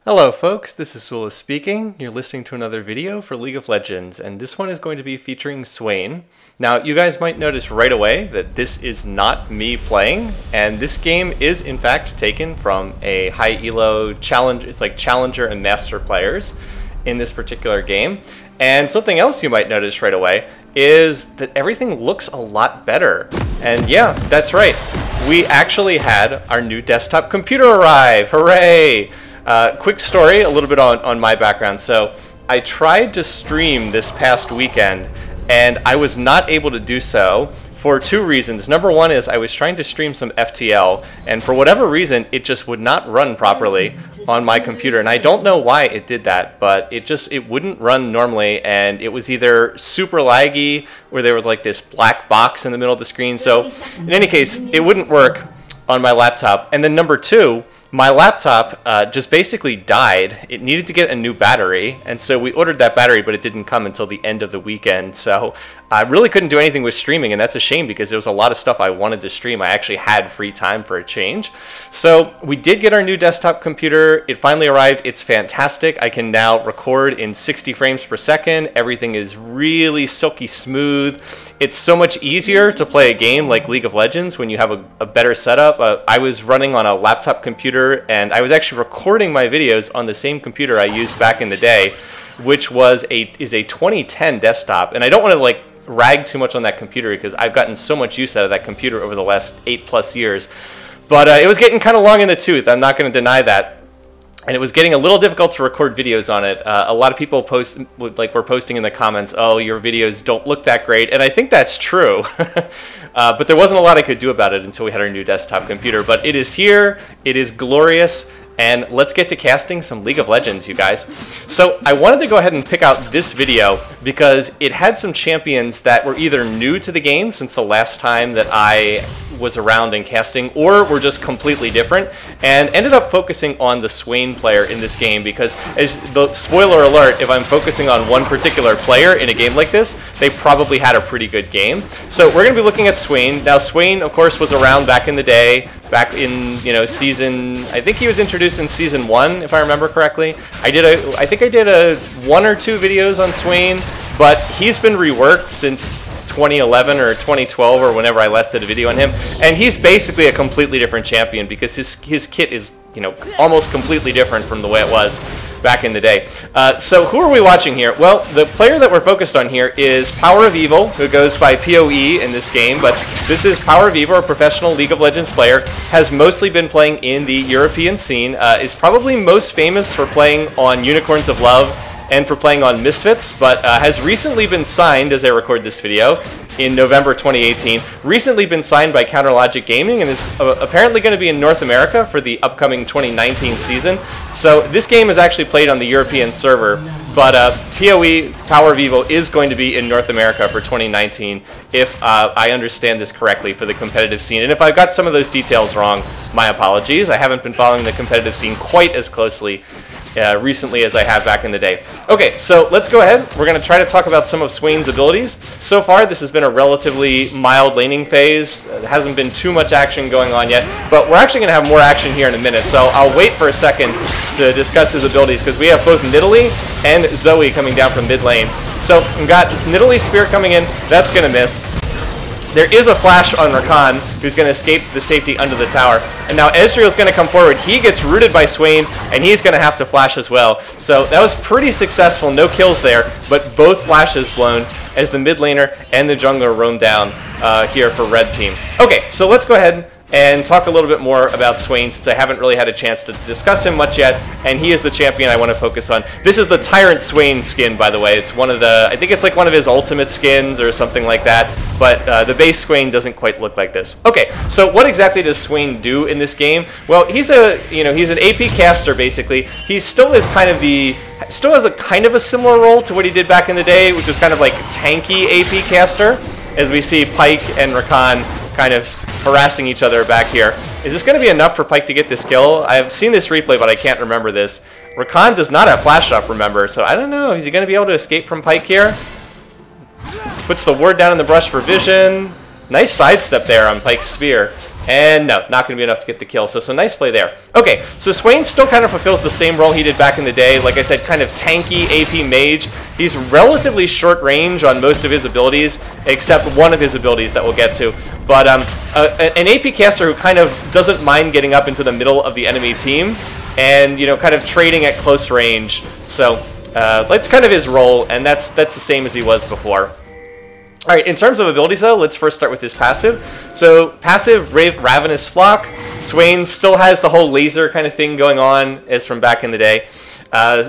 Hello folks, this is Sullla speaking. You're listening to another video for League of Legends, and this one is going to be featuring Swain. Now, you guys might notice right away that this is not me playing, and this game is in fact taken from a high elo challenge. It's like challenger and master players in this particular game. And something else you might notice right away is that everything looks a lot better. And yeah, that's right. We actually had our new desktop computer arrive. Hooray! Quick story, a little bit on my background. So I tried to stream this past weekend, and I was not able to do so for two reasons. Number one is I was trying to stream some FTL, and for whatever reason, it just would not run properly on my computer. And I don't know why it did that, but it wouldn't run normally, and it was either super laggy, where there was like this black box in the middle of the screen. So in any case, it wouldn't work on my laptop. And then number two, my laptop just basically died. It needed to get a new battery, and so we ordered that battery, but it didn't come until the end of the weekend. So I really couldn't do anything with streaming, and that's a shame because there was a lot of stuff I wanted to stream. I actually had free time for a change. So we did get our new desktop computer. It finally arrived. It's fantastic. I can now record in 60 frames per second. Everything is really silky smooth. It's so much easier to play a game like League of Legends when you have a better setup. I was running on a laptop computer, and I was actually recording my videos on the same computer I used back in the day, which is a 2010 desktop. And I don't want to like rag too much on that computer because I've gotten so much use out of that computer over the last 8+ years. But it was getting kind of long in the tooth. I'm not going to deny that. And it was getting a little difficult to record videos on it. A lot of people were posting in the comments, "Oh, your videos don't look that great," and I think that's true. But there wasn't a lot I could do about it until we had our new desktop computer. But it is here. It is glorious. And let's get to casting some League of Legends, you guys. So I wanted to go ahead and pick out this video because it had some champions that were either new to the game since the last time that I was around in casting, or were just completely different, and ended up focusing on the Swain player in this game because, spoiler alert, if I'm focusing on one particular player in a game like this, they probably had a pretty good game. So we're going to be looking at Swain. Now Swain, of course, was around back in the day, back in, season, I think he was introduced in season 1, if I remember correctly. I think I did 1 or 2 videos on Swain, but he's been reworked since 2011 or 2012 or whenever I last did a video on him, and he's basically a completely different champion because his kit is almost completely different from the way it was back in the day. So who are we watching here? Well, the player that we're focused on here is Power of Evil, who goes by PoE in this game, but this is Power of Evil, a professional League of Legends player, has mostly been playing in the European scene, is probably most famous for playing on Unicorns of Love and for playing on Misfits, but has recently been signed, as I record this video, in November 2018, recently been signed by Counterlogic Gaming, and is apparently going to be in North America for the upcoming 2019 season. So this game is actually played on the European server, but PoE, Power of Evil, is going to be in North America for 2019, if I understand this correctly, for the competitive scene. And if I've got some of those details wrong, my apologies. I haven't been following the competitive scene quite as closely recently as I have back in the day. Okay, so let's go ahead. We're going to try to talk about some of Swain's abilities. So far, this has been a relatively mild laning phase. There hasn't been too much action going on yet, but we're actually going to have more action here in a minute, so I'll wait for a second to discuss his abilities, because we have both Nidalee and Zoe coming down from mid lane. So we've got Nidalee's Spear coming in. That's going to miss. There is a flash on Rakan, who's going to escape the safety under the tower. And now Ezreal's going to come forward. He gets rooted by Swain, and he's going to have to flash as well. So that was pretty successful. No kills there, but both flashes blown as the mid laner and the jungler roam down here for red team. Okay, so let's go ahead and talk a little bit more about Swain, since I haven't really had a chance to discuss him much yet, and he is the champion I want to focus on. This is the Tyrant Swain skin, by the way. It's one of the, I think it's like one of his ultimate skins or something like that, but the base Swain doesn't quite look like this. Okay, so what exactly does Swain do in this game? Well, he's he's an AP caster, basically. He still has a kind of a similar role to what he did back in the day, which was kind of like tanky AP caster, as we see Pyke and Rakan kind of harassing each other back here. Is this going to be enough for Pyke to get this kill? I've seen this replay, but I can't remember this. Rakan does not have flash up, remember, so I don't know. Is he going to be able to escape from Pyke here? Puts the ward down in the brush for vision. Nice sidestep there on Pyke's spear. And no, not going to be enough to get the kill. So nice play there. Okay, so Swain still kind of fulfills the same role he did back in the day. Like I said, kind of tanky AP mage. He's relatively short range on most of his abilities, except one of his abilities that we'll get to. But an AP caster who kind of doesn't mind getting up into the middle of the enemy team and, you know, kind of trading at close range. So that's kind of his role, and that's the same as he was before. All right, in terms of abilities, though, let's first start with his passive. So passive, Ravenous Flock. Swain still has the whole laser kind of thing going on as from back in the day.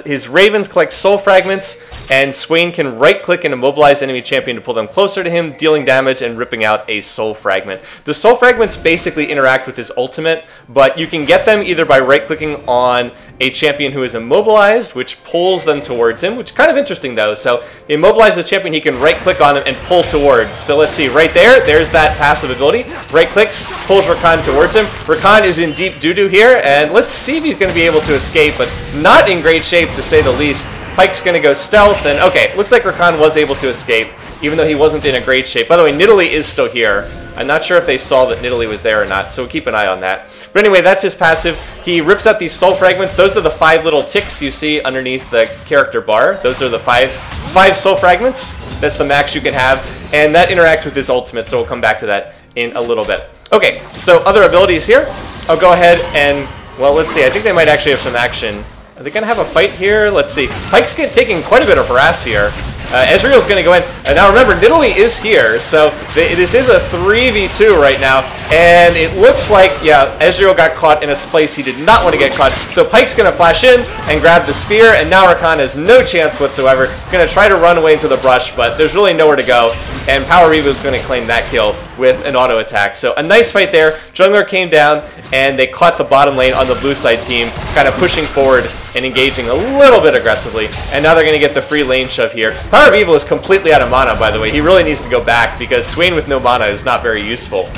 His Ravens collect soul fragments, and Swain can right-click and immobilize enemy champion to pull them closer to him, dealing damage and ripping out a soul fragment. The soul fragments basically interact with his ultimate, but you can get them either by right-clicking on a champion who is immobilized, which pulls them towards him, which is kind of interesting, though. So immobilize the champion, he can right-click on him and pull towards. So let's see, right there, there's that passive ability. Right-clicks, pulls Rakan towards him. Rakan is in deep doo-doo here, and let's see if he's going to be able to escape, but not in great shape, to say the least. Pyke's going to go stealth, and okay, looks like Rakan was able to escape, even though he wasn't in a great shape. By the way, Nidalee is still here. I'm not sure if they saw that Nidalee was there or not, so we'll keep an eye on that. But anyway, that's his passive. He rips out these soul fragments. Those are the 5 little ticks you see underneath the character bar. Those are the five soul fragments. That's the max you can have, and that interacts with his ultimate, so we'll come back to that in a little bit. Okay, so other abilities here. I'll go ahead and, well, let's see. I think they might actually have some action. Are they going to have a fight here? Let's see. Pyke's taking quite a bit of harass here. Ezreal's going to go in. And now remember, Nidalee is here, so this is a 3v2 right now. And it looks like, yeah, Ezreal got caught in a place he did not want to get caught. So Pyke's going to flash in and grab the spear, and now Rakan has no chance whatsoever. He's going to try to run away into the brush, but there's really nowhere to go. And Power Reaver is going to claim that kill with an auto attack. So a nice fight there. Jungler came down, and they caught the bottom lane on the blue side team, kind of pushing forward and engaging a little bit aggressively. And now they're going to get the free lane shove here. Power of Evil is completely out of mana, by the way. He really needs to go back because Swain with no mana is not very useful.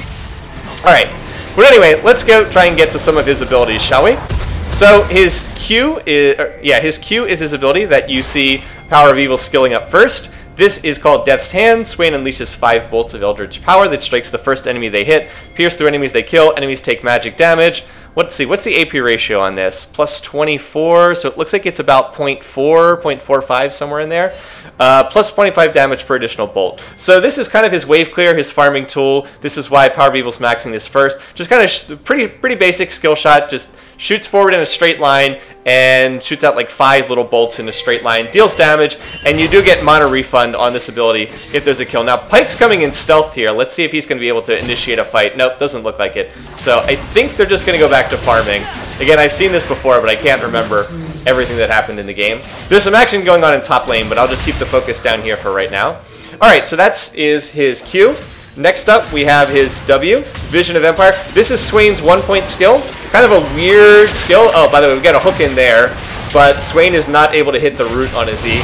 Alright, but anyway, let's go try and get to some of his abilities, shall we? So his Q is his ability that you see Power of Evil skilling up first. This is called Death's Hand. Swain unleashes 5 bolts of Eldritch power that strikes the first enemy they hit, pierce through enemies they kill, enemies take magic damage. Let's see, what's the AP ratio on this? Plus 24, so it looks like it's about 0.4, 0.45, somewhere in there. Plus 25 damage per additional bolt. So this is kind of his wave clear, his farming tool. This is why Power of Evil's maxing this first. Just kind of pretty basic skill shot, just shoots forward in a straight line and shoots out like 5 little bolts in a straight line, deals damage, and you do get mana refund on this ability if there's a kill. Now, Pyke's coming in stealth here. Let's see if he's going to be able to initiate a fight. Nope, doesn't look like it. So I think they're just going to go back to farming. Again, I've seen this before, but I can't remember everything that happened in the game. There's some action going on in top lane, but I'll just keep the focus down here for right now. Alright, so that is his Q. Next up, we have his W, Vision of Empire. This is Swain's 1-point skill. Kind of a weird skill. Oh, by the way, we got a hook in there, but Swain is not able to hit the root on his E.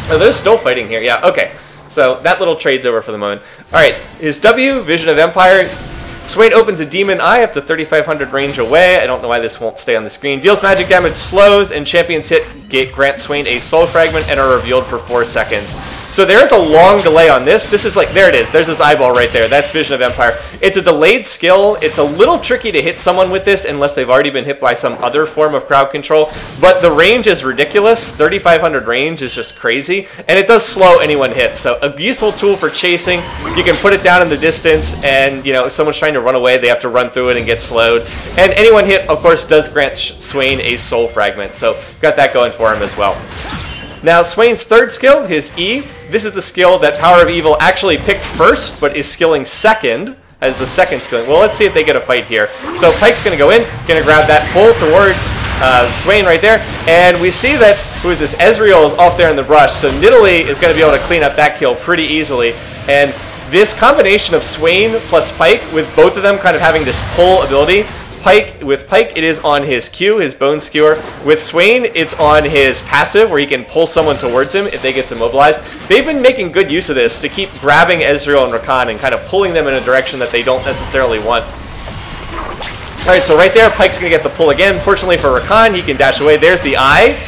Oh, they're still fighting here. Yeah, okay. So that little trade's over for the moment. All right, his W, Vision of Empire. Swain opens a Demon Eye up to 3,500 range away. I don't know why this won't stay on the screen. Deals magic damage, slows, and champions hit grant Swain a soul fragment and are revealed for 4 seconds. So there's a long delay on this. This is like, there it is. There's his eyeball right there. That's Vision of Empire. It's a delayed skill. It's a little tricky to hit someone with this unless they've already been hit by some other form of crowd control. But the range is ridiculous. 3,500 range is just crazy. And it does slow anyone hit. So a useful tool for chasing. You can put it down in the distance and, you know, if someone's trying to run away, they have to run through it and get slowed. And anyone hit, of course, does grant Swain a soul fragment. So got that going for him as well. Now, Swain's third skill, his E, this is the skill that Power of Evil actually picked first, but is skilling second, as the second skilling. Well, let's see if they get a fight here. So Pyke's going to go in, going to grab that pull towards Swain right there, and we see that, who is this, Ezreal is off there in the brush, so Nidalee is going to be able to clean up that kill pretty easily, and this combination of Swain plus Pyke, with both of them kind of having this pull ability, with Pyke, it is on his Q, his Bone Skewer. With Swain, it's on his passive, where he can pull someone towards him if they get immobilized. They've been making good use of this to keep grabbing Ezreal and Rakan and kind of pulling them in a direction that they don't necessarily want. Alright, so right there, Pyke's going to get the pull again. Fortunately for Rakan, he can dash away. There's the eye.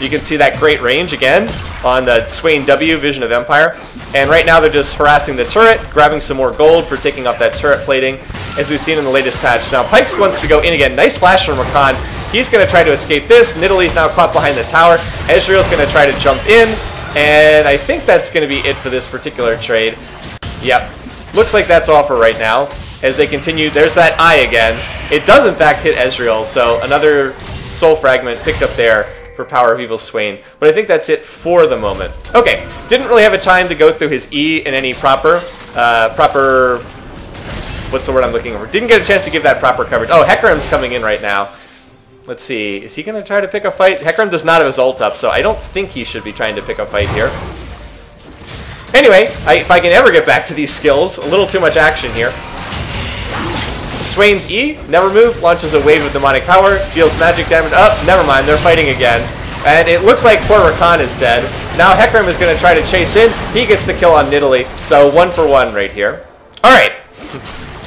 You can see that great range again on the Swain W, Vision of Empire. And right now they're just harassing the turret, grabbing some more gold for taking off that turret plating, as we've seen in the latest patch. Now Pikes wants to go in again. Nice flash from Rakan. He's going to try to escape this. Nidalee's now caught behind the tower. Ezreal's going to try to jump in. And I think that's going to be it for this particular trade. Yep. Looks like that's all for right now. As they continue, there's that eye again. It does in fact hit Ezreal, so another soul fragment picked up there for Power of Evil Swain. But I think that's it for the moment. Okay, didn't really have a time to go through his E in any proper, what's the word I'm looking for? Didn't get a chance to give that proper coverage. Oh, Hecarim's coming in right now. Let's see, is he going to try to pick a fight? Hecarim does not have his ult up, so I don't think he should be trying to pick a fight here. Anyway, if I can ever get back to these skills, a little too much action here. Swain's E, Nevermore, launches a wave of demonic power, deals magic damage. Oh, never mind, they're fighting again. And it looks like poor Rakan is dead. Now Hecarim is going to try to chase in. He gets the kill on Nidalee, so 1 for 1 right here. Alright.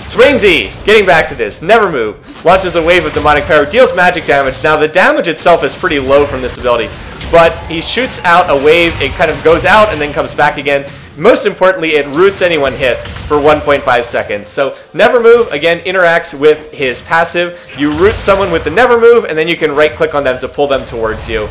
Swain's E, getting back to this. Nevermore, launches a wave of demonic power, deals magic damage. Now the damage itself is pretty low from this ability, but he shoots out a wave, it kind of goes out and then comes back again. Most importantly, it roots anyone hit for 1.5 seconds. So Nevermore, again, interacts with his passive. You root someone with the Nevermore, and then you can right-click on them to pull them towards you.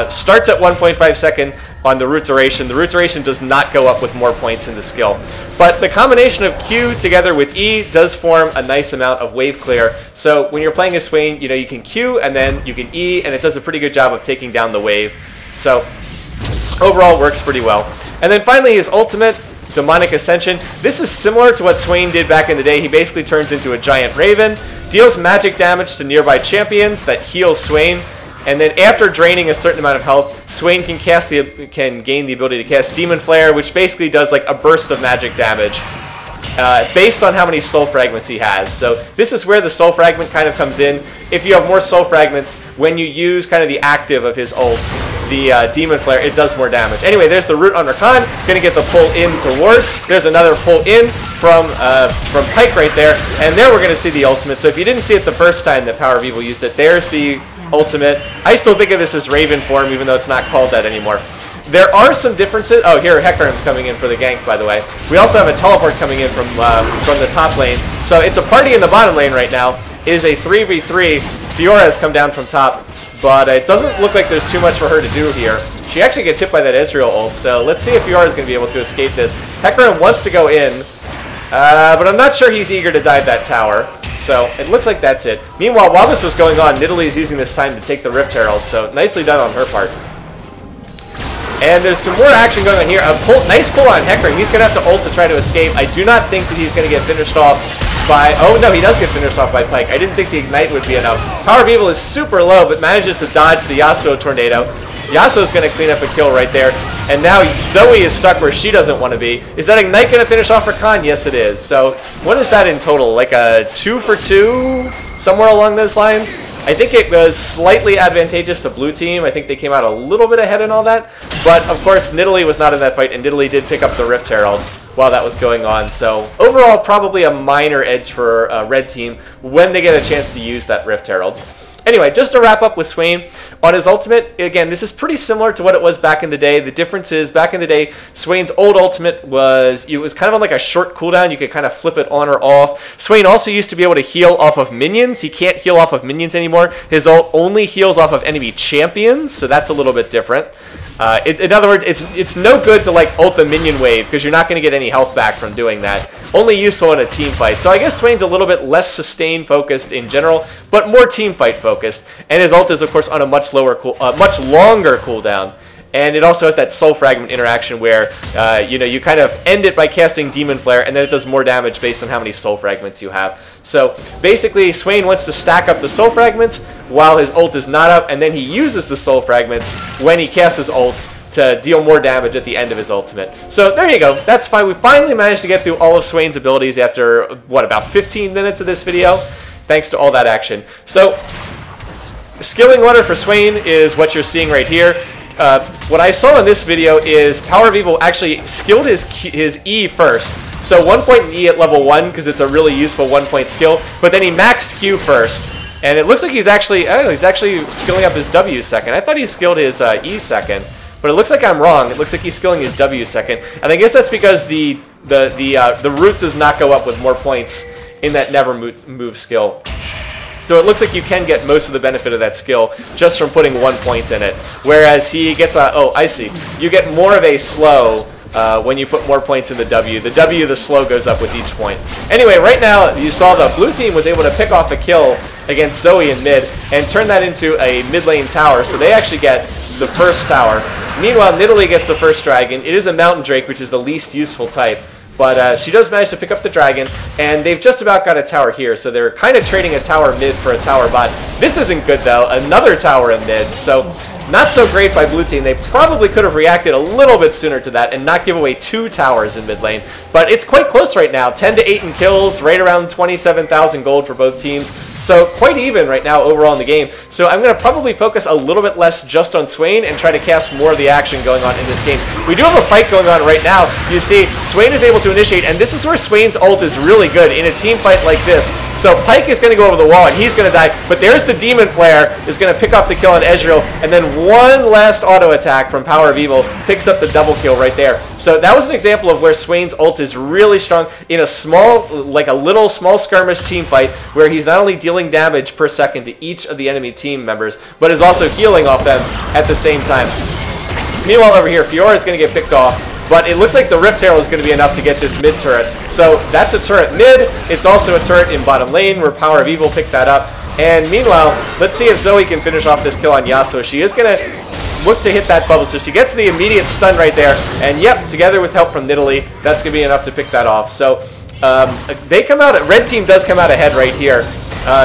Starts at 1.5 second on the root duration. The root duration does not go up with more points in the skill. But the combination of Q together with E does form a nice amount of wave clear. So when you're playing a Swain, you know, you can Q and then you can E, and it does a pretty good job of taking down the wave. So overall, works pretty well. And then finally, his ultimate, Demonic Ascension. This is similar to what Swain did back in the day. He basically turns into a giant raven, deals magic damage to nearby champions that heals Swain, and then after draining a certain amount of health, Swain can gain the ability to cast Demon Flare, which basically does like a burst of magic damage based on how many soul fragments he has. So this is where the soul fragment kind of comes in. If you have more soul fragments, when you use kind of the active of his ult, the Demon Flare, it does more damage. Anyway, there's the root on Rakan. Gonna get the pull in towards. There's another pull in from Pyke right there, and there we're gonna see the ultimate. So if you didn't see it the first time that Power of Evil used it, there's the ultimate. I still think of this as Raven form, even though it's not called that anymore. There are some differences. Oh, here Hecarim's coming in for the gank, by the way. We also have a teleport coming in from the top lane. So it's a party in the bottom lane right now. It is a 3v3. Fiora has come down from top, but it doesn't look like there's too much for her to do here. She actually gets hit by that Ezreal ult, so let's see if Fiora is going to be able to escape this. Hecarim wants to go in, but I'm not sure he's eager to dive that tower. So it looks like that's it. Meanwhile, while this was going on, Nidalee is using this time to take the Rift Herald, so nicely done on her part. And there's some more action going on here. Nice pull on Hecarim. He's going to have to ult to try to escape. I do not think that he's going to get finished off by... Oh, no, he does get finished off by Pyke. I didn't think the Ignite would be enough. Power of Evil is super low, but manages to dodge the Yasuo Tornado. Yasuo's going to clean up a kill right there. And now Zoe is stuck where she doesn't want to be. Is that Ignite going to finish off Rakan? Yes, it is. So what is that in total? Like a 2 for 2? Somewhere along those lines? I think it was slightly advantageous to blue team. I think they came out a little bit ahead in all that. But, of course, Nidalee was not in that fight, and Nidalee did pick up the Rift Herald while that was going on. So, overall, probably a minor edge for red team when they get a chance to use that Rift Herald. Anyway, just to wrap up with Swain, on his ultimate, again, this is pretty similar to what it was back in the day. The difference is, back in the day, Swain's old ultimate was, it was kind of on like a short cooldown. You could kind of flip it on or off. Swain also used to be able to heal off of minions. He can't heal off of minions anymore. His ult only heals off of enemy champions, so that's a little bit different. In other words, it's no good to like ult the minion wave because you're not going to get any health back from doing that. Only useful in a team fight. So I guess Swain's a little bit less sustain focused in general, but more team fight focused. And his ult is of course on a much longer cooldown. And it also has that soul fragment interaction where you kind of end it by casting Demon Flare, and then it does more damage based on how many soul fragments you have. So basically, Swain wants to stack up the soul fragments while his ult is not up, and then he uses the soul fragments when he casts his ult to deal more damage at the end of his ultimate. So there you go. That's fine. We finally managed to get through all of Swain's abilities after, what, about 15 minutes of this video? Thanks to all that action. So skilling order for Swain is what you're seeing right here. What I saw in this video is Power of Evil actually skilled his E first. So 1 point in E at level 1 because it's a really useful 1 point skill, but then he maxed Q first. And it looks like he's actually skilling up his W second. I thought he skilled his E second, but it looks like I'm wrong. It looks like he's skilling his W second, and I guess that's because the root does not go up with more points in that never move skill. So it looks like you can get most of the benefit of that skill just from putting 1 point in it. Whereas he gets a, oh, I see. You get more of a slow when you put more points in the W. The W, the slow goes up with each point. Anyway, right now you saw the blue team was able to pick off a kill against Zoe in mid and turn that into a mid lane tower. So they actually get the first tower. Meanwhile, Nidalee gets the first dragon. It is a Mountain Drake, which is the least useful type. But she does manage to pick up the dragon, and they've just about got a tower here, so they're kind of trading a tower mid for a tower bot. This isn't good, though. Another tower in mid, so not so great by blue team. They probably could have reacted a little bit sooner to that and not give away 2 towers in mid lane. But it's quite close right now. 10-8 in kills, right around 27,000 gold for both teams. So quite even right now overall in the game. So I'm going to probably focus a little bit less just on Swain and try to cast more of the action going on in this game. We do have a fight going on right now. You see, Swain is able to initiate, and this is where Swain's ult is really good in a team fight like this. So Pyke is going to go over the wall, and he's going to die. But there's the Demon Flare, is going to pick up the kill on Ezreal, and then one last auto attack from Power of Evil picks up the double kill right there. So that was an example of where Swain's ult is really strong in a small, like a little small skirmish team fight, where he's not only dealing damage per second to each of the enemy team members, but is also healing off them at the same time. Meanwhile, over here, Fiora is going to get picked off. But it looks like the Rift Herald is going to be enough to get this mid turret. So that's a turret mid. It's also a turret in bottom lane where Power of Evil picked that up. And meanwhile, let's see if Zoe can finish off this kill on Yasuo. She is going to look to hit that bubble. So she gets the immediate stun right there. And yep, together with help from Nidalee, that's going to be enough to pick that off. So they come out, red team does come out ahead right here.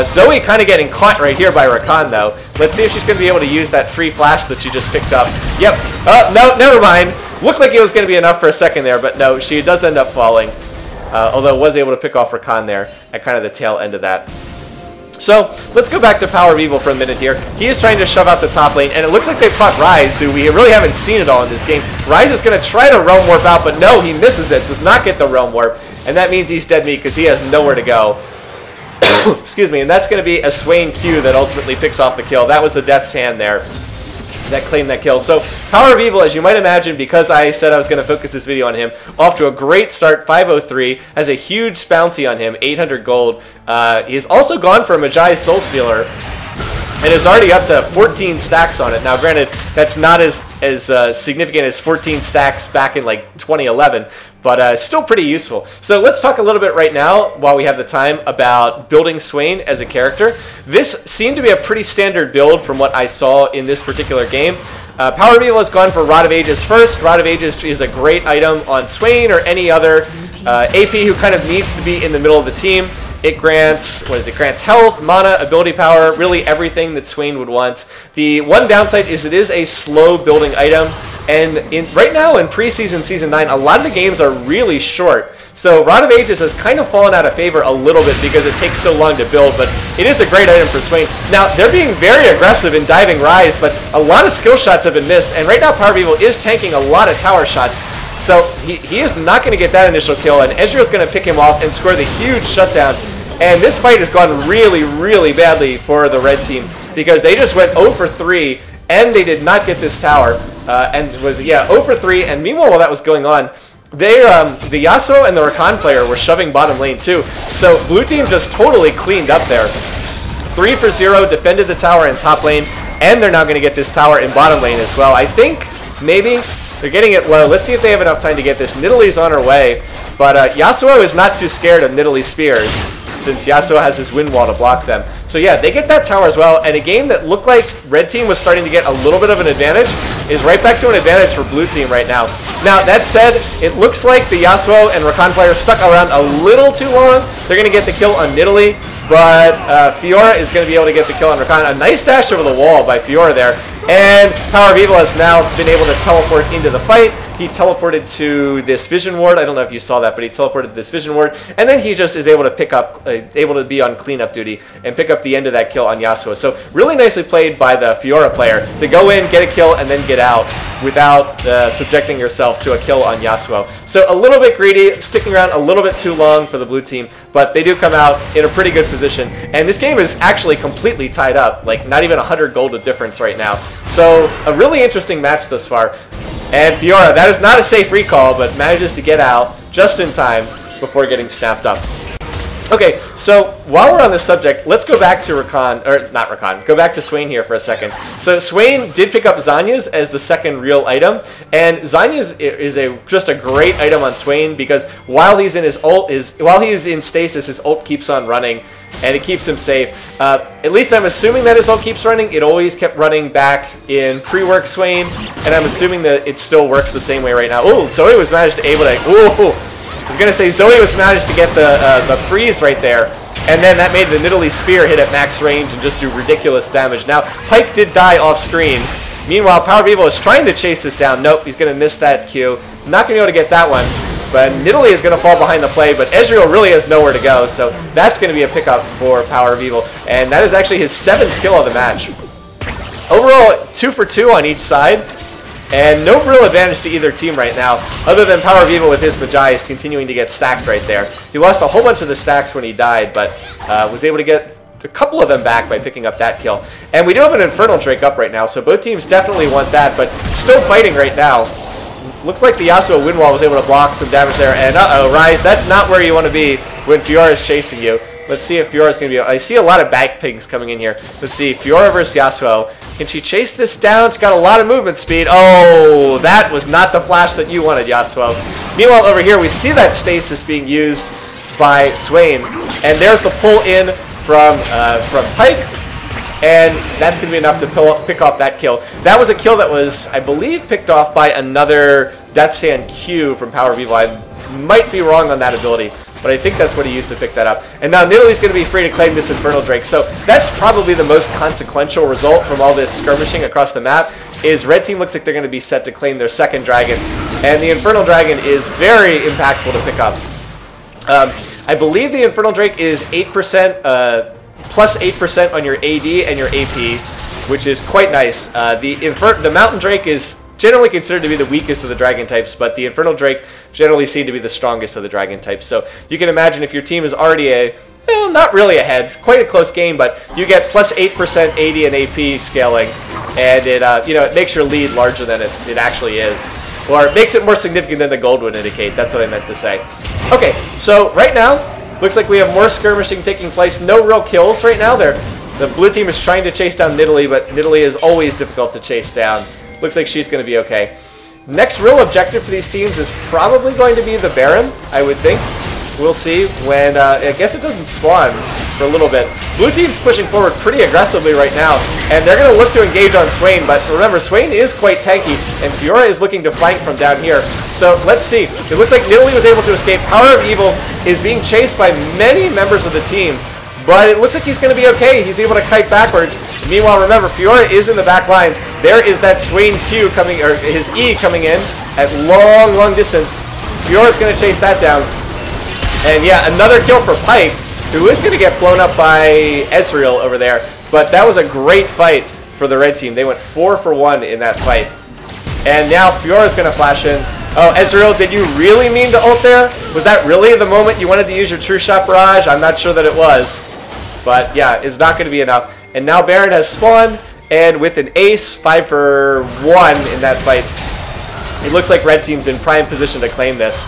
Zoe kind of getting caught right here by Rakan, though. Let's see if she's going to be able to use that free flash that she just picked up. Yep. No, never mind. Looked like it was going to be enough for a second there, but no, she does end up falling. Although was able to pick off Rakan there at kind of the tail end of that. So let's go back to Power of Evil for a minute here. He is trying to shove out the top lane, and it looks like they've caught Ryze, who we really haven't seen at all in this game. Ryze is going to try to Realm Warp out, but no, he misses it. Does not get the Realm Warp, and that means he's dead meat because he has nowhere to go. Excuse me, and that's going to be a Swain Q that ultimately picks off the kill. That was the Death's Hand there that claimed that kill. So Power of Evil, as you might imagine, because I said I was going to focus this video on him, off to a great start, 503, has a huge bounty on him, 800 gold. He's also gone for a Magi Soul Stealer, and is already up to 14 stacks on it. Now, granted, that's not as significant as 14 stacks back in like 2011, but still pretty useful. So let's talk a little bit right now, while we have the time, about building Swain as a character. This seemed to be a pretty standard build from what I saw in this particular game. Power of Evil has gone for Rod of Ages first. Rod of Ages is a great item on Swain or any other AP who kind of needs to be in the middle of the team. It grants, grants health, mana, ability power, really everything that Swain would want. The one downside is it is a slow building item, and right now in preseason Season 9, a lot of the games are really short. So Rod of Ages has kind of fallen out of favor a little bit because it takes so long to build, but it is a great item for Swain. Now, they're being very aggressive in diving Ryze, but a lot of skill shots have been missed, and right now Power of Evil is tanking a lot of tower shots. So he is not going to get that initial kill, and Ezreal's going to pick him off and score the huge shutdown. And this fight has gone really, really badly for the red team because they just went 0 for 3 and they did not get this tower. And was 0 for 3. And meanwhile, while that was going on, they the Yasuo and the Rakan player were shoving bottom lane too. So blue team just totally cleaned up there. 3 for 0, defended the tower in top lane, and they're now going to get this tower in bottom lane as well. I think maybe they're getting it low. Let's see if they have enough time to get this. Nidalee's on her way, but Yasuo is not too scared of Nidalee's spears, since Yasuo has his wind wall to block them. So yeah, they get that tower as well, and a game that looked like red team was starting to get a little bit of an advantage is right back to an advantage for blue team right now. Now, that said, it looks like the Yasuo and Rakan players stuck around a little too long. They're going to get the kill on Nidalee, but Fiora is going to be able to get the kill on Rakan. A nice dash over the wall by Fiora there, and Power of Evil has now been able to teleport into the fight. he teleported to this vision ward. I don't know if you saw that, but he teleported to this vision ward, and then he just is able to pick up, able to be on cleanup duty and pick up the end of that kill on Yasuo. So really nicely played by the Fiora player to go in, get a kill, and then get out without subjecting yourself to a kill on Yasuo. So a little bit greedy, sticking around a little bit too long for the blue team, but they do come out in a pretty good position. And this game is actually completely tied up, like not even 100 gold of difference right now. So a really interesting match thus far. And Fiora, that is not a safe recall, but manages to get out just in time before getting snapped up. Okay, so while we're on this subject, let's go back to go back to Swain here for a second. So Swain did pick up Zanya's as the second real item, and Zanya's is just a great item on Swain because while he's in his ult, while he's in stasis, his ult keeps on running, and it keeps him safe. At least I'm assuming that his ult keeps running. It always kept running back in pre-work Swain, and I'm assuming that it still works the same way right now. Ooh, so he was managed to able to. Ooh. I was going to say, Zoe was managed to get the freeze right there, and then that made the Nidalee Spear hit at max range and just do ridiculous damage. Now, Pyke did die off screen. Meanwhile, Power of Evil is trying to chase this down. Nope, he's going to miss that Q. Not going to be able to get that one, but Nidalee is going to fall behind the play, but Ezreal really has nowhere to go, so that's going to be a pickup for Power of Evil, and that is actually his 7th kill of the match. Overall, 2 for 2 on each side. And no real advantage to either team right now, other than Power of Evil with his Magi is continuing to get stacked right there. He lost a whole bunch of the stacks when he died, but was able to get a couple of them back by picking up that kill. And we do have an Infernal Drake up right now, so both teams definitely want that, but still fighting right now. Looks like the Yasuo wind wall was able to block some damage there, and uh-oh, Rise, that's not where you want to be when Fiora is chasing you. Let's see if Fiora's going to be... I see a lot of back pings coming in here. Let's see, Fiora versus Yasuo. Can she chase this down? She's got a lot of movement speed. Oh, that was not the flash that you wanted, Yasuo. Meanwhile, over here, we see that stasis being used by Swain. And there's the pull in from Pyke. And that's going to be enough to pick off that kill. That was a kill that was, I believe, picked off by another Death Sand Q from Power of Evil. I might be wrong on that ability, but I think that's what he used to pick that up. And now Nidalee's going to be free to claim this Infernal Drake. So that's probably the most consequential result from all this skirmishing across the map, is Red Team looks like they're going to be set to claim their second dragon. And the Infernal Dragon is very impactful to pick up. I believe the Infernal Drake is 8%, plus 8% on your AD and your AP, which is quite nice. The Mountain Drake is generally considered to be the weakest of the dragon types, but the Infernal Drake generally seen to be the strongest of the dragon types. So you can imagine if your team is already not really ahead, quite a close game, but you get plus 8% AD and AP scaling, and it it makes your lead larger than it actually is, or it makes it more significant than the gold would indicate. That's what I meant to say. Okay, so right now looks like we have more skirmishing taking place. No real kills right now. The blue team is trying to chase down Nidalee, but Nidalee is always difficult to chase down. Looks like she's going to be okay. Next real objective for these teams is probably going to be the Baron, I would think. We'll see when, I guess it doesn't spawn for a little bit. Blue team's pushing forward pretty aggressively right now, and they're going to look to engage on Swain, but remember, Swain is quite tanky, and Fiora is looking to flank from down here. So let's see. It looks like Nidalee was able to escape. Power of Evil is being chased by many members of the team, but it looks like he's going to be okay. He's able to kite backwards. Meanwhile, remember, Fiora is in the back lines. There is that Swain Q coming, or his E coming in at long, long distance. Fiora's going to chase that down. And yeah, another kill for Pyke, who is going to get blown up by Ezreal over there. But that was a great fight for the red team. They went 4 for 1 in that fight. And now Fiora's going to flash in. Oh, Ezreal, did you really mean to ult there? Was that really the moment you wanted to use your True Shot Barrage? I'm not sure that it was. But yeah, it's not going to be enough. And now Baron has spawned, and with an ace, 5 for 1 in that fight, it looks like Red Team's in prime position to claim this.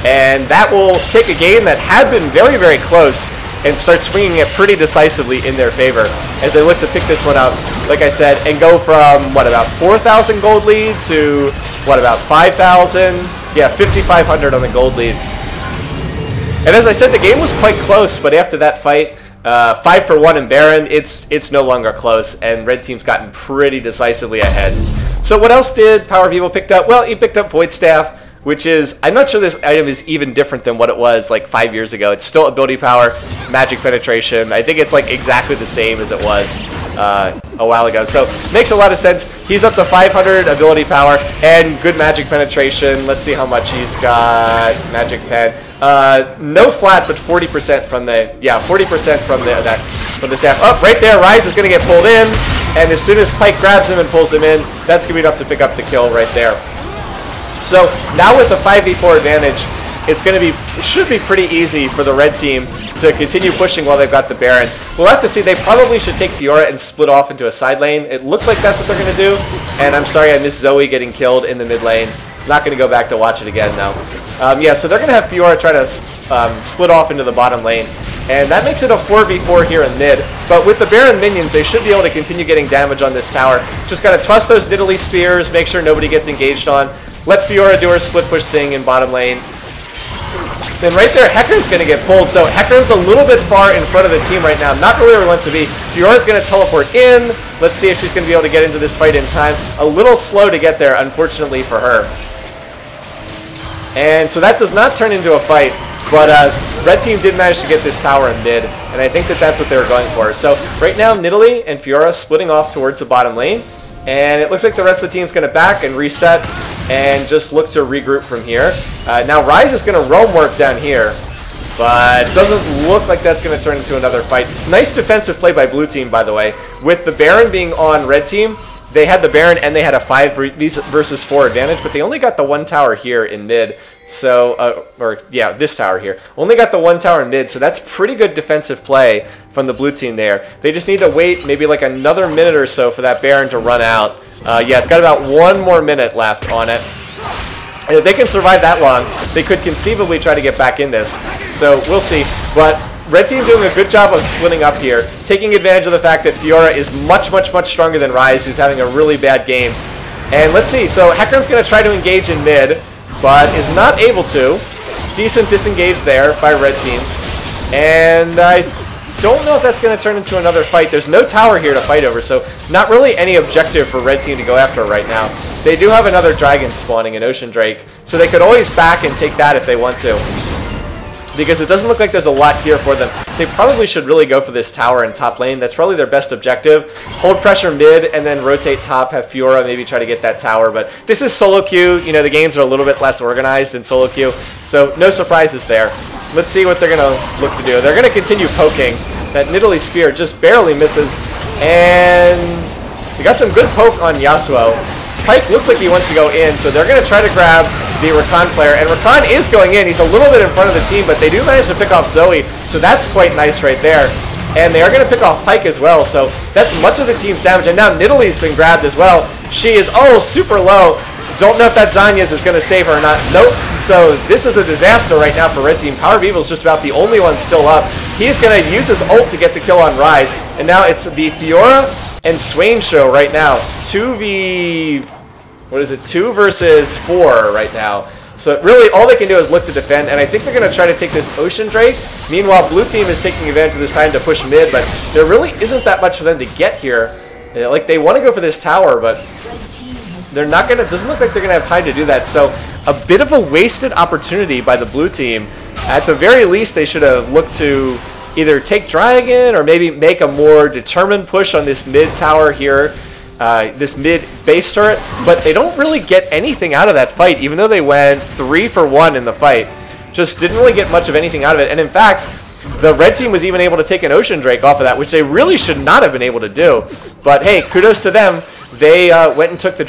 And that will take a game that had been very, very close and start swinging it pretty decisively in their favor as they look to pick this one up, like I said, and go from, what, about 4,000 gold lead to, what, about 5,000? Yeah, 5,500 on the gold lead. And as I said, the game was quite close, but after that fight, 5 for 1 in Baron, it's no longer close, and Red Team's gotten pretty decisively ahead. So what else did Power of Evil picked up? Well, he picked up Void Staff, which is, I'm not sure this item is even different than what it was like 5 years ago. It's still ability power, magic penetration. I think it's like exactly the same as it was. a while ago. So makes a lot of sense. He's up to 500 ability power and good magic penetration. Let's see how much he's got. Magic pen. No flat, but 40% from the 40% from the staff. Oh, right there, Rise is going to get pulled in, and as soon as Pike grabs him and pulls him in, that's going to be enough to pick up the kill right there. So now with the 5v4 advantage, it should be pretty easy for the red team to continue pushing while they've got the Baron. We'll have to see. They probably should take Fiora and split off into a side lane. It looks like that's what they're going to do, and I'm sorry I missed Zoe getting killed in the mid lane. Not going to go back to watch it again, though. Yeah, so they're going to have Fiora try to split off into the bottom lane, and that makes it a 4v4 here in mid. But with the Baron minions, they should be able to continue getting damage on this tower. Just got to toss those Nidalee spears, make sure nobody gets engaged on. Let Fiora do her split push thing in bottom lane. Then right there, Hecarim's going to get pulled. So Hecarim's a little bit far in front of the team right now. Not really where he wants to be. Fiora's going to teleport in. Let's see if she's going to be able to get into this fight in time. A little slow to get there, unfortunately for her. And so that does not turn into a fight. But red team did manage to get this tower in mid. And I think that that's what they were going for. So right now, Nidalee and Fiora splitting off towards the bottom lane. And it looks like the rest of the team's going to back and reset and just look to regroup from here. Now Rise is going to roam work down here, but it doesn't look like that's going to turn into another fight. Nice defensive play by blue team, by the way. With the Baron being on red team, they had the Baron and they had a 5 versus 4 advantage, but they only got the one tower here in mid. So, this tower here. Only got the one tower in mid, so that's pretty good defensive play from the blue team there. They just need to wait maybe like another minute or so for that Baron to run out. Yeah, it's got about 1 more minute left on it. And if they can survive that long, they could conceivably try to get back in this. So, we'll see. But red team doing a good job of splitting up here, taking advantage of the fact that Fiora is much stronger than Rise, who's having a really bad game. And let's see. So, Hecarim's going to try to engage in mid, but is not able to. Decent disengage there by red team. And I don't know if that's going to turn into another fight. There's no tower here to fight over, so not really any objective for red team to go after right now. They do have another dragon spawning, an Ocean Drake, so they could always back and take that if they want to. Because it doesn't look like there's a lot here for them. They probably should really go for this tower in top lane. That's probably their best objective. Hold pressure mid and then rotate top, have Fiora maybe try to get that tower. But this is solo queue. You know, the games are a little bit less organized in solo queue, so no surprises there. Let's see what they're going to look to do. They're going to continue poking. That Nidalee spear just barely misses. And we got some good poke on Yasuo. Pike looks like he wants to go in, so they're going to try to grab the Rakan player. And Rakan is going in. He's a little bit in front of the team, but they do manage to pick off Zoe, so that's quite nice right there. And they are going to pick off Pike as well, so that's much of the team's damage. And now Nidalee's been grabbed as well. She is, super low. Don't know if that Zanyas is going to save her or not. Nope. So this is a disaster right now for red team. Power of Evil is just about the only one still up. He's going to use his ult to get the kill on Rise. And now it's the Fiora and Swain show right now. 2 versus 4 right now. So really all they can do is look to defend, and I think they're going to try to take this Ocean Drake. Meanwhile, blue team is taking advantage of this time to push mid, but there really isn't that much for them to get here. Like, they want to go for this tower, but they're not going to, doesn't look like they're going to have time to do that. So a bit of a wasted opportunity by the blue team. At the very least, they should have looked to either take Dragon or maybe make a more determined push on this mid tower here. This mid base turret, but they don't really get anything out of that fight, even though they went 3 for 1 in the fight. Just didn't really get much of anything out of it. And in fact, the red team was even able to take an Ocean Drake off of that, which they really should not have been able to do. But hey, kudos to them. They went and took the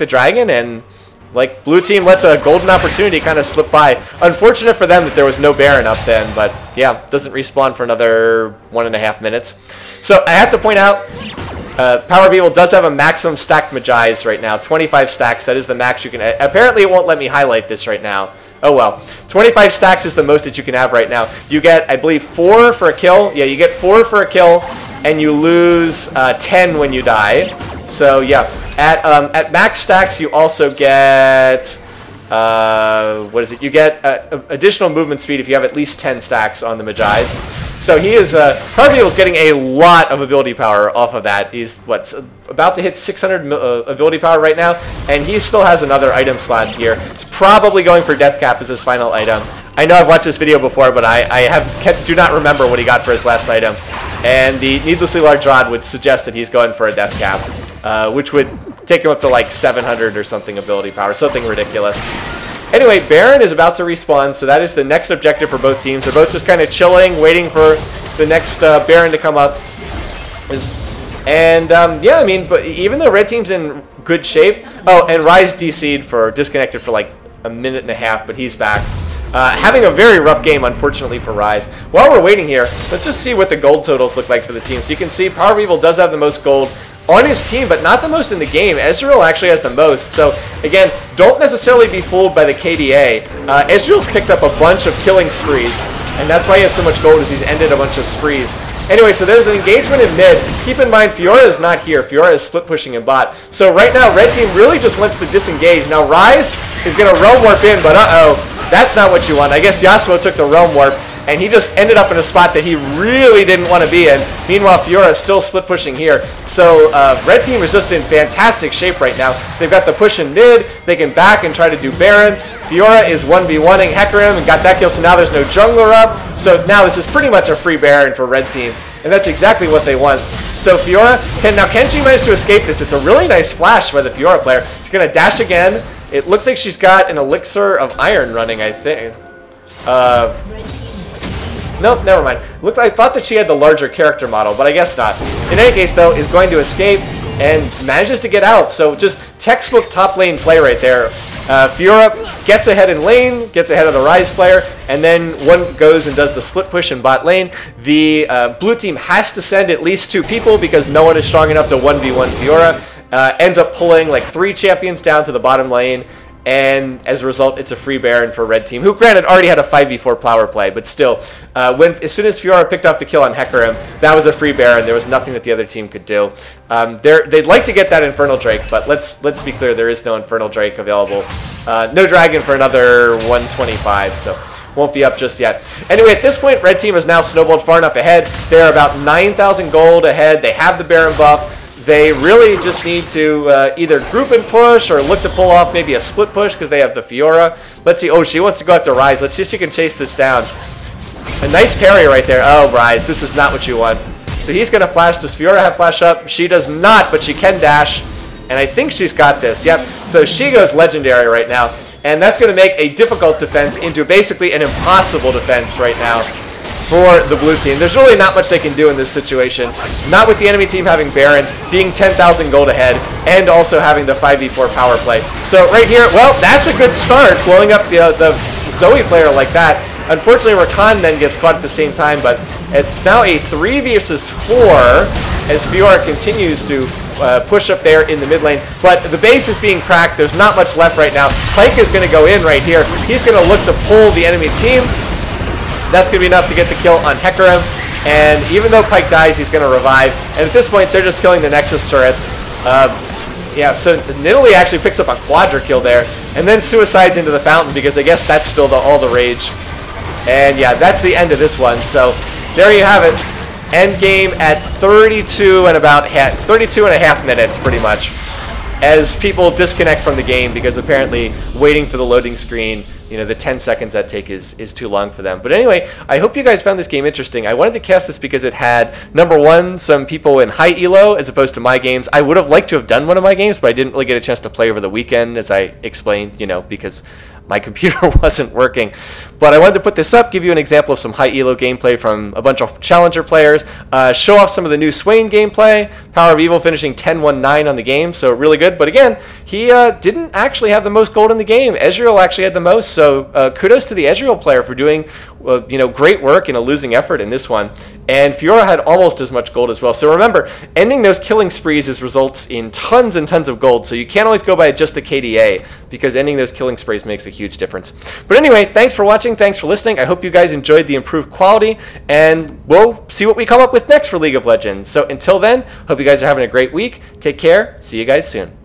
dragon, and like blue team lets a golden opportunity kind of slip by. Unfortunate for them that there was no Baron up then, but yeah, doesn't respawn for another 1.5 minutes. So I have to point out, Power of Evil does have a maximum stacked Magi's right now. 25 stacks, that is the max you can... Apparently it won't let me highlight this right now. Oh well. 25 stacks is the most that you can have right now. You get, I believe, 4 for a kill. Yeah, you get 4 for a kill, and you lose 10 when you die. So yeah, at max stacks you also get... what is it? You get additional movement speed if you have at least 10 stacks on the Magi's. So he is, Power of Evil is getting a lot of ability power off of that. He's, about to hit 600 ability power right now, and he still has another item slot here. He's probably going for Death Cap as his final item. I know I've watched this video before, but I do not remember what he got for his last item. and the needlessly large rod would suggest that he's going for a death cap, which would take him up to like 700 or something ability power, something ridiculous. Anyway, Baron is about to respawn, so that is the next objective for both teams. They're both just kind of chilling, waiting for the next Baron to come up. Yeah, I mean, but even though red team's in good shape. Oh, and Rise DC'd for disconnected for like a minute and a half, but he's back. Having a very rough game, unfortunately, for Rise. While we're waiting here, let's just see what the gold totals look like for the team. So you can see Power of Evil does have the most gold on his team, but not the most in the game. Ezreal actually has the most. So, again, don't necessarily be fooled by the KDA. Ezreal's picked up a bunch of killing sprees, and that's why he has so much gold, is he's ended a bunch of sprees. Anyway, so there's an engagement in mid. Keep in mind, Fiora is not here. Fiora is split pushing in bot. So right now, red team really just wants to disengage. Now, Rise is going to Realm Warp in, but that's not what you want. I guess Yasuo took the Realm Warp, and he just ended up in a spot that he really didn't want to be in. Meanwhile, Fiora is still split pushing here. So red team is just in fantastic shape right now. They've got the push in mid. They can back and try to do Baron. Fiora is 1v1ing Hecarim and got that kill, so now there's no jungler up. So now this is pretty much a free Baron for red team, and that's exactly what they want. So Fiora, can she manage to escape this? It's a really nice flash by the Fiora player. She's going to dash again. It looks like she's got an Elixir of Iron running, I think. Nope, never mind. I thought that she had the larger character model, but I guess not. In any case, though, is going to escape and manages to get out. So just textbook top lane play right there. Fiora gets ahead in lane, gets ahead of the Rise player, and then one goes and does the split push in bot lane. The blue team has to send at least 2 people because no one is strong enough to 1v1 Fiora. Ends up pulling like 3 champions down to the bottom lane. And as a result, it's a free Baron for red team, who granted already had a 5v4 power play, but still, as soon as Fiora picked off the kill on Hecarim, that was a free Baron. There was nothing that the other team could do. They'd like to get that Infernal Drake, but let's be clear, there is no Infernal Drake available. No Dragon for another 125, so won't be up just yet. Anyway, at this point, red team has now snowballed far enough ahead. They're about 9,000 gold ahead. They have the Baron buff. They really just need to either group and push or look to pull off maybe a split push because they have the Fiora. Let's see. Oh, she wants to go after Rise. Let's see if she can chase this down. A nice parry right there. Oh, Rise, this is not what you want. So he's going to flash. Does Fiora have flash up? She does not, but she can dash. And I think she's got this. Yep. So she goes legendary right now. And that's going to make a difficult defense into basically an impossible defense right now for the blue team. There's really not much they can do in this situation. Not with the enemy team having Baron, being 10,000 gold ahead, and also having the 5v4 power play. So right here, well, that's a good start, blowing up the Zoe player like that. Unfortunately, Rakan then gets caught at the same time, but it's now a 3 versus 4 as Fiora continues to push up there in the mid lane. But the base is being cracked. There's not much left right now. Pyke is going to go in right here. He's going to look to pull the enemy team. That's going to be enough to get the kill on Hecarim. And even though Pyke dies, he's going to revive. And at this point, they're just killing the Nexus turrets. Yeah, so Nidalee actually picks up a quadra kill there. And then suicides into the fountain because I guess that's still all the rage. And yeah, that's the end of this one. So there you have it. End game at 32 and a half minutes, pretty much, as people disconnect from the game because apparently waiting for the loading screen, you know, the 10 seconds that take is too long for them. But anyway, I hope you guys found this game interesting. I wanted to cast this because it had, number one, some people in high elo as opposed to my games. I would have liked to have done one of my games, but I didn't really get a chance to play over the weekend, as I explained, you know, because my computer wasn't working. But I wanted to put this up, give you an example of some high elo gameplay from a bunch of challenger players, show off some of the new Swain gameplay, Power of Evil finishing 10-1-9 on the game, so really good. But again, he didn't actually have the most gold in the game. Ezreal actually had the most, so kudos to the Ezreal player for doing you know, great work in a losing effort in this one. And Fiora had almost as much gold as well. So remember, ending those killing sprees results in tons and tons of gold. So you can't always go by just the KDA, because ending those killing sprees makes a huge difference. But anyway, thanks for watching. Thanks for listening. I hope you guys enjoyed the improved quality, and we'll see what we come up with next for League of Legends. So until then, hope you guys are having a great week. Take care. See you guys soon.